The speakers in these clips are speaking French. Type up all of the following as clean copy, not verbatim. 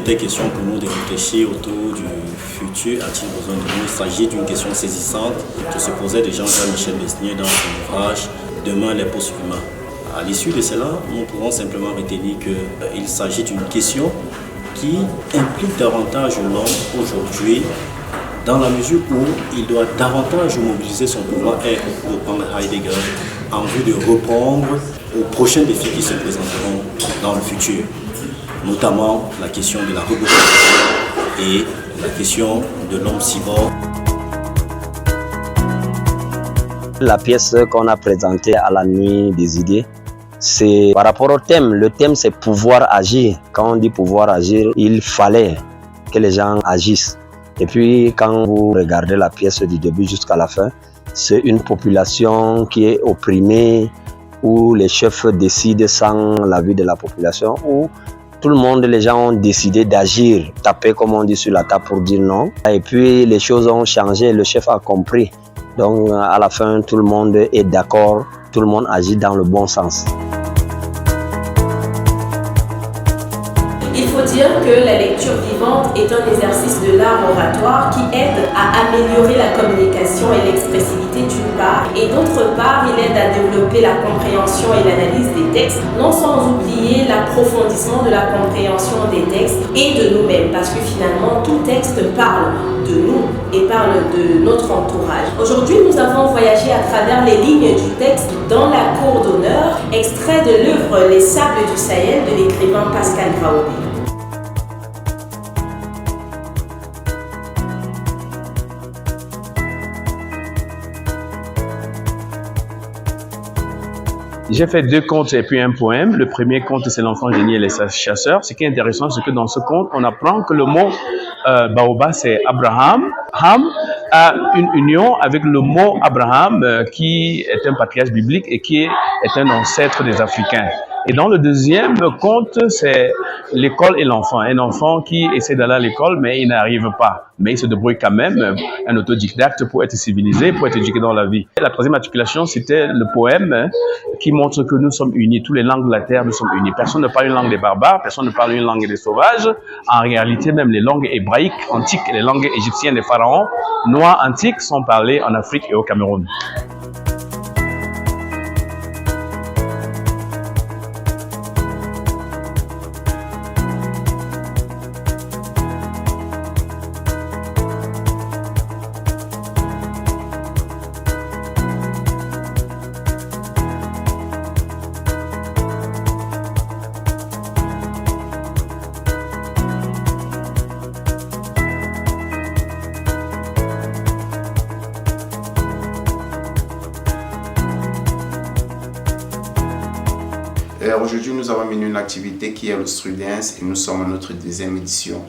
était question pour nous de réfléchir autour du futur a-t-il besoin de nous. Il s'agit d'une question saisissante que se posait déjà Jean-Michel Besnier dans son ouvrage Demain les post-humains. À l'issue de cela, nous pourrons simplement retenir qu'il s'agit d'une question qui implique davantage l'homme aujourd'hui dans la mesure où il doit davantage mobiliser son pouvoir et reprendre Heidegger en vue de répondre aux prochains défis qui se présenteront dans le futur, notamment la question de la robotisation et la question de l'homme cyborg. La pièce qu'on a présentée à la nuit des idées, c'est par rapport au thème. Le thème, c'est pouvoir agir. Quand on dit pouvoir agir, il fallait que les gens agissent. Et puis, quand vous regardez la pièce du début jusqu'à la fin, c'est une population qui est opprimée, où les chefs décident sans l'avis de la population, où tout le monde, les gens ont décidé d'agir, taper comme on dit sur la table pour dire non. Et puis, les choses ont changé, le chef a compris. Donc, à la fin, tout le monde est d'accord, tout le monde agit dans le bon sens. Il faut dire que la lecture vivante est un exercice de l'art oratoire qui aide à améliorer la communication et l'expressivité d'une part, et d'autre part, il aide à développer la compréhension et l'analyse des textes, non sans oublier l'approfondissement de la compréhension des textes et de nous-mêmes, parce que finalement, tout texte parle de nous et parle de notre entourage. Aujourd'hui, nous avons voyagé à travers les lignes du texte dans la cour d'honneur, extrait de l'œuvre Les Sables du Sahel de l'écrivain Pascal Graoubé. J'ai fait 2 contes et puis un poème. Le premier conte, c'est L'enfant génie et les chasseurs. Ce qui est intéressant, c'est que dans ce conte, on apprend que le mot Baoba, c'est Abraham. Ham a une union avec le mot Abraham, qui est un patriarche biblique et qui est un ancêtre des Africains. Et dans le deuxième conte, c'est l'école et l'enfant. Un enfant qui essaie d'aller à l'école, mais il n'arrive pas. Mais il se débrouille quand même, un autodidacte pour être civilisé, pour être éduqué dans la vie. Et la troisième articulation, c'était le poème qui montre que nous sommes unis. Toutes les langues de la terre, nous sommes unis. Personne ne parle une langue des barbares, personne ne parle une langue des sauvages. En réalité, même les langues hébraïques antiques, les langues égyptiennes des pharaons noirs antiques sont parlées en Afrique et au Cameroun. Aujourd'hui, nous avons mené une activité qui est le Strudens et nous sommes à notre 2e édition.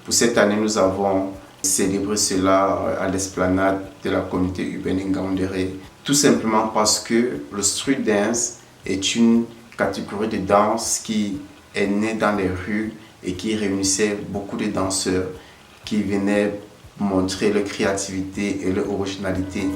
Pour cette année, nous avons célébré cela à l'esplanade de la communauté urbaine Ngaoundéré, tout simplement parce que le Strudens est une catégorie de danse qui est née dans les rues et qui réunissait beaucoup de danseurs qui venaient montrer leur créativité et leur originalité.